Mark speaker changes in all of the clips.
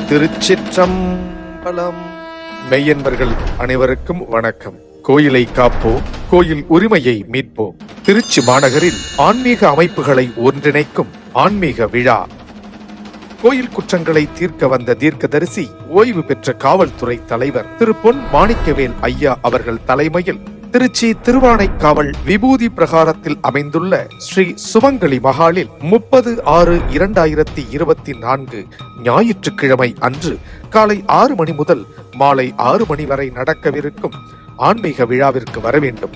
Speaker 1: திருச்சிற்றம்பலம். மெய்யன்பர்கள் அனைவருக்கும் வணக்கம். கோயிலை காப்போம், கோயில் உரிமையை மீட்போம். திருச்சி மாநகரில் ஆன்மீக அமைப்புகளை ஒன்றிணைக்கும் ஆன்மீக விழா. கோயில் குற்றங்களை தீர்க்க வந்த தீர்க்கதரிசி, ஓய்வு பெற்ற காவல்துறை தலைவர் திரு பொன் மாணிக்கவேல் ஐயா அவர்கள் தலைமையில் திருச்சி திருவானைக்காவல் விபூதி பிரகாரத்தில் அமைந்துள்ள ஸ்ரீ சுமங்கலி மகாலில் 30/6/2024 ஞாயிற்றுக்கிழமை அன்று காலை 6 மணி முதல் மாலை 6 மணி வரை நடக்கவிருக்கும் ஆன்மீக விழாவிற்கு வர வேண்டும்.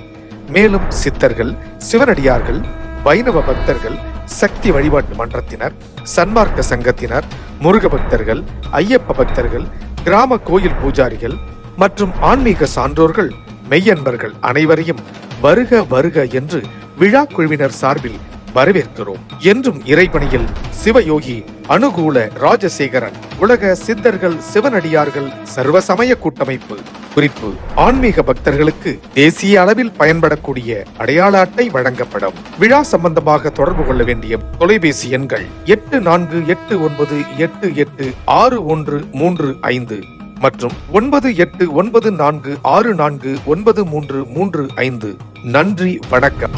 Speaker 1: மேலும் சித்தர்கள், சிவனடியார்கள், வைணவ பக்தர்கள், சக்தி வழிபாட்டு மன்றத்தினர், சன்மார்க்க சங்கத்தினர், முருக பக்தர்கள், ஐயப்ப பக்தர்கள், கிராம கோயில் பூஜாரிகள் மற்றும் ஆன்மீக சான்றோர்கள், மெய்யன்பர்கள் அனைவரையும் வருக வருக என்று விழா குழுவினர் சார்பில் வரவேற்கிறோம். என்றும் இறைப்பணியில் சிவயோகி அனுகூல ராஜசேகரன், உலக சித்தர்கள் சிவனடியார்கள் சர்வசமய கூட்டமைப்பு. குறிப்பு: ஆன்மீக பக்தர்களுக்கு தேசிய அளவில் பயன்படக்கூடிய அடையாள அட்டை வழங்கப்படும். விழா சம்பந்தமாக தொடர்பு கொள்ள வேண்டிய தொலைபேசி எண்கள் 8491886135 மற்றும் 9894649335. நன்றி, வணக்கம்.